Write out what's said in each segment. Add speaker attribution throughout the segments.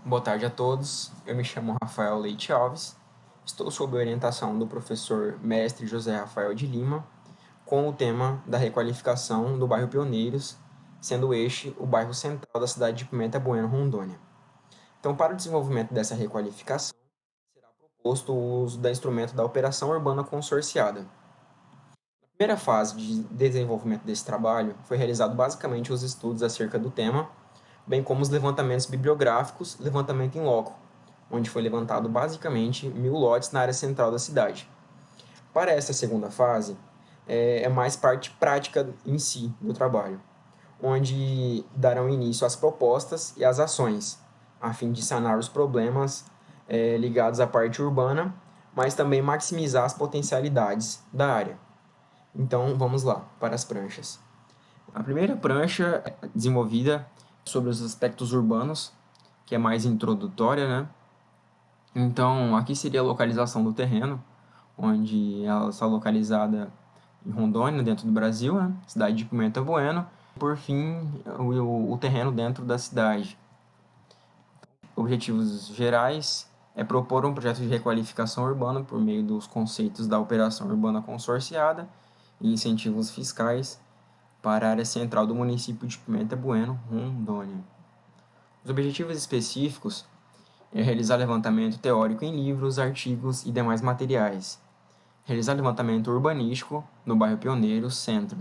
Speaker 1: Boa tarde a todos, eu me chamo Rafael Leite Alves, estou sob a orientação do professor mestre José Rafael de Lima, com o tema da requalificação do bairro Pioneiros, sendo este o bairro central da cidade de Pimenta Bueno, Rondônia. Então, para o desenvolvimento dessa requalificação, será proposto o uso da instrumento da Operação Urbana Consorciada. Na primeira fase de desenvolvimento desse trabalho, foi realizado basicamente os estudos acerca do tema, bem como os levantamentos bibliográficos, levantamento em loco, onde foi levantado basicamente 1.000 lotes na área central da cidade. Para essa segunda fase, é mais parte prática em si do trabalho, onde darão início às propostas e às ações, a fim de sanar os problemas ligados à parte urbana, mas também maximizar as potencialidades da área. Então, vamos lá, para as pranchas. A primeira prancha é desenvolvida sobre os aspectos urbanos, que é mais introdutória, né? Então, aqui seria a localização do terreno, onde ela está localizada em Rondônia, dentro do Brasil, né? Cidade de Pimenta Bueno. Por fim, o terreno dentro da cidade. Objetivos gerais é propor um projeto de requalificação urbana por meio dos conceitos da Operação Urbana Consorciada e incentivos fiscais para a área central do município de Pimenta Bueno, Rondônia. Os objetivos específicos é realizar levantamento teórico em livros, artigos e demais materiais, realizar levantamento urbanístico no bairro Pioneiro, Centro,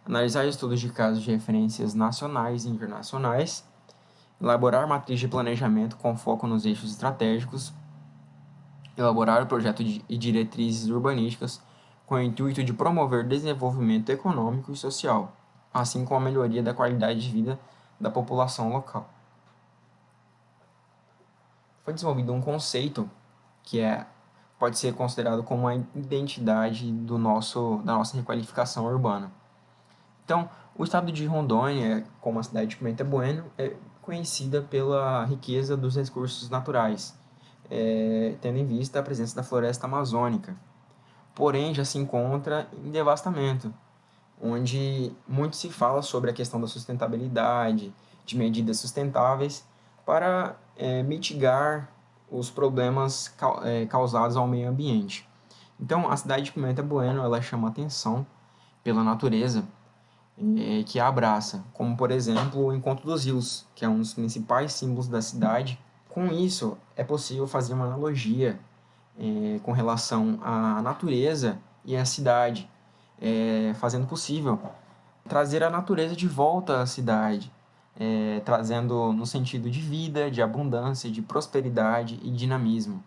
Speaker 1: analisar estudos de casos de referências nacionais e internacionais, elaborar matriz de planejamento com foco nos eixos estratégicos, elaborar o projeto e diretrizes urbanísticas com o intuito de promover desenvolvimento econômico e social, assim como a melhoria da qualidade de vida da população local. Foi desenvolvido um conceito que pode ser considerado como a identidade da nossa requalificação urbana. Então, o estado de Rondônia, como a cidade de Pimenta Bueno, é conhecida pela riqueza dos recursos naturais, tendo em vista a presença da floresta amazônica. Porém, já se encontra em devastamento, onde muito se fala sobre a questão da sustentabilidade, de medidas sustentáveis para mitigar os problemas causados ao meio ambiente. Então, a cidade de Pimenta Bueno ela chama atenção pela natureza que a abraça, como, por exemplo, o Encontro dos Rios, que é um dos principais símbolos da cidade. Com isso, é possível fazer uma analogia com relação à natureza e à cidade, fazendo possível trazer a natureza de volta à cidade, trazendo no sentido de vida, de abundância, de prosperidade e dinamismo.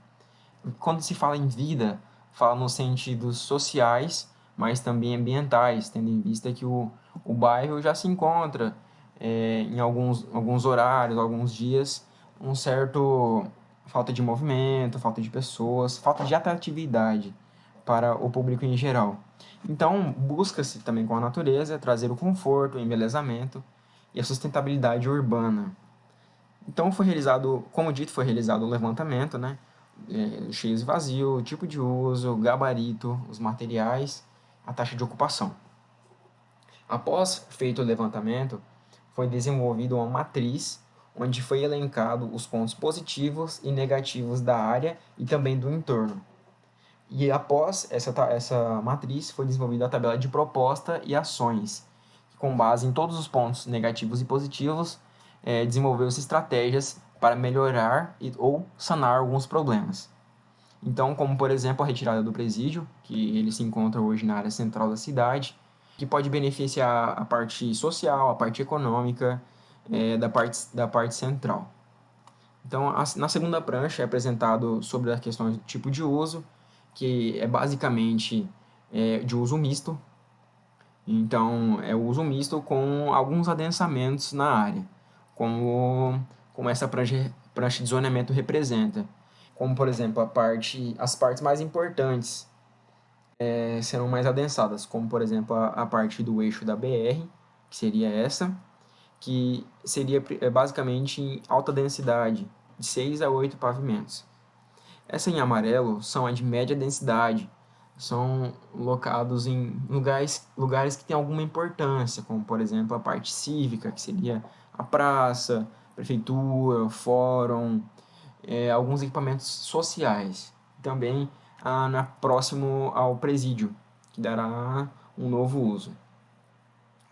Speaker 1: Quando se fala em vida, fala nos sentidos sociais, mas também ambientais, tendo em vista que o bairro já se encontra em alguns horários, alguns dias, um certo falta de movimento, falta de pessoas, falta de atratividade para o público em geral. Então, busca-se também com a natureza trazer o conforto, o embelezamento e a sustentabilidade urbana. Então, foi realizado, como dito, foi realizado o levantamento, né? Cheios e vazio, tipo de uso, gabarito, os materiais, a taxa de ocupação. Após feito o levantamento, foi desenvolvida uma matriz onde foi elencado os pontos positivos e negativos da área e também do entorno. E após essa matriz, foi desenvolvida a tabela de proposta e ações, que, com base em todos os pontos negativos e positivos, desenvolveu-se estratégias para melhorar ou sanar alguns problemas. Então, como por exemplo a retirada do presídio, que ele se encontra hoje na área central da cidade, que pode beneficiar a parte social, a parte econômica da parte central. Então, na segunda prancha é apresentado sobre as questões do tipo de uso, que é basicamente de uso misto. Então, é o uso misto com alguns adensamentos na área, como essa prancha de zoneamento representa. Como, por exemplo, as partes mais importantes serão mais adensadas, como, por exemplo, a parte do eixo da BR, que seria essa, que seria basicamente em alta densidade, de 6 a 8 pavimentos. Essa em amarelo são a de média densidade, são locados em lugares que têm alguma importância, como por exemplo a parte cívica, que seria a praça, prefeitura, fórum, alguns equipamentos sociais. Também próximo ao presídio, que dará um novo uso.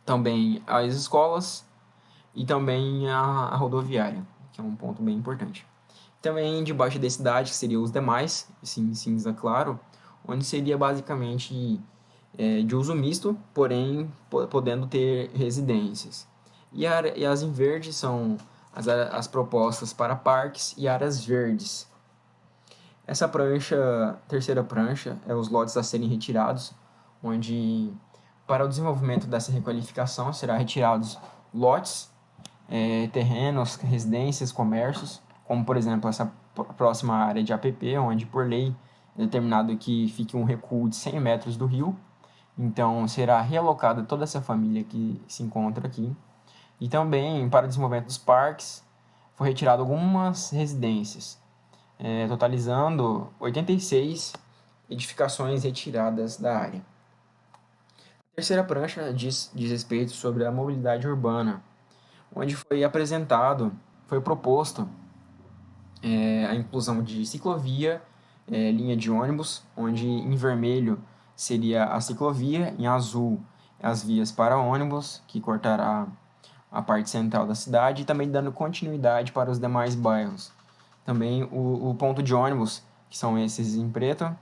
Speaker 1: Também as escolas e também a rodoviária, que é um ponto bem importante. Também debaixo da cidade, que seriam os demais, sim, cinza claro, onde seria basicamente de uso misto, porém podendo ter residências. E as em verde são as propostas para parques e áreas verdes. Essa prancha, terceira prancha, é os lotes a serem retirados, onde para o desenvolvimento dessa requalificação será retirados lotes, terrenos, residências, comércios, como por exemplo essa próxima área de APP, onde por lei é determinado que fique um recuo de 100 metros do rio. Então será realocada toda essa família que se encontra aqui. E também para o desenvolvimento dos parques foi retirado algumas residências, totalizando 86 edificações retiradas da área. A terceira prancha diz respeito sobre a mobilidade urbana, onde foi proposto a inclusão de ciclovia, linha de ônibus, onde em vermelho seria a ciclovia, em azul as vias para ônibus, que cortará a parte central da cidade, e também dando continuidade para os demais bairros. Também o ponto de ônibus, que são esses em preto,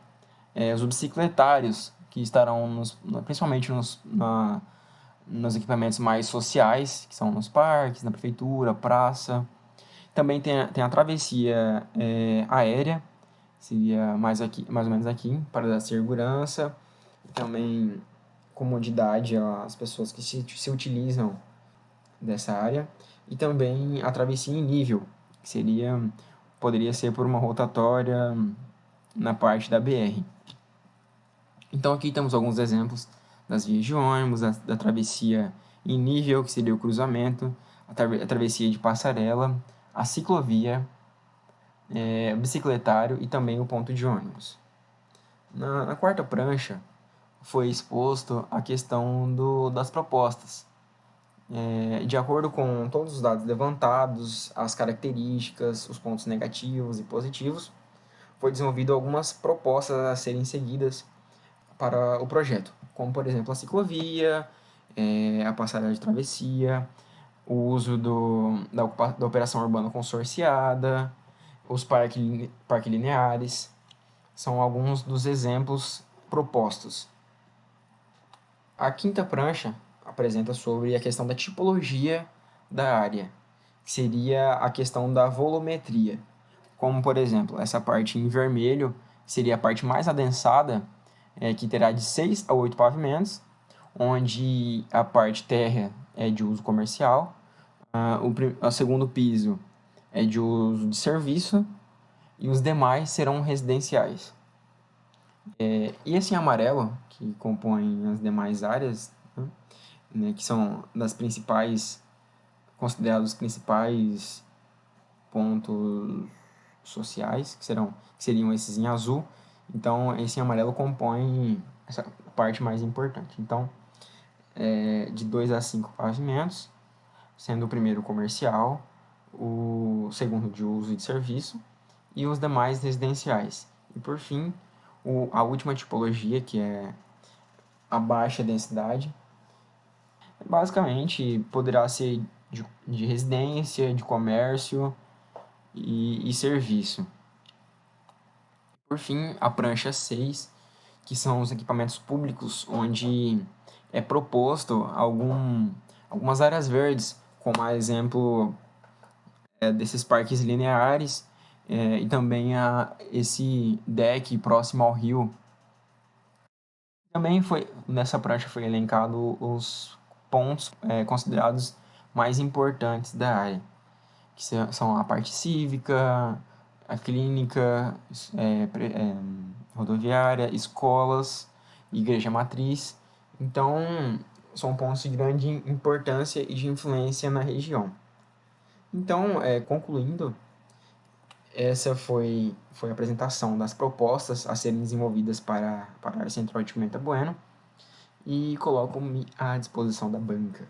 Speaker 1: os bicicletários, que estarão principalmente nos equipamentos mais sociais, que são nos parques, na prefeitura, praça. Também tem a travessia aérea, seria mais ou menos aqui, para dar segurança, também comodidade às pessoas que se utilizam dessa área, e também a travessia em nível, que poderia ser por uma rotatória na parte da BR. Então aqui temos alguns exemplos das vias de ônibus, da travessia em nível, que seria o cruzamento, a travessia de passarela, a ciclovia, o bicicletário e também o ponto de ônibus. Na quarta prancha foi exposto a questão das propostas. De acordo com todos os dados levantados, as características, os pontos negativos e positivos, foi desenvolvido algumas propostas a serem seguidas para o projeto, como por exemplo a ciclovia, a passarela de travessia, o uso da operação urbana consorciada, os parques lineares, são alguns dos exemplos propostos. A quinta prancha apresenta sobre a questão da tipologia da área, que seria a questão da volumetria. Como, por exemplo, essa parte em vermelho seria a parte mais adensada, que terá de 6 a 8 pavimentos, onde a parte térrea é de uso comercial, o segundo piso é de uso de serviço e os demais serão residenciais. E esse amarelo, que compõe as demais áreas, né, que são considerados os principais pontos sociais, que seriam esses em azul. Então, esse em amarelo compõe essa parte mais importante. Então, de 2 a 5 pavimentos, sendo o primeiro comercial, o segundo de uso e de serviço e os demais residenciais. E por fim, a última tipologia, que é a baixa densidade, basicamente poderá ser de residência, de comércio e serviço. Por fim, a prancha 6, que são os equipamentos públicos, onde é proposto algumas áreas verdes, como a exemplo desses parques lineares, e também esse deck próximo ao rio. Também nessa prancha foi elencado os pontos considerados mais importantes da área, que são a parte cívica, a clínica, rodoviária, escolas, igreja matriz. Então, são pontos de grande importância e de influência na região. Então, concluindo, essa foi a apresentação das propostas a serem desenvolvidas para a área central de Pimenta Bueno, e coloco-me à disposição da banca.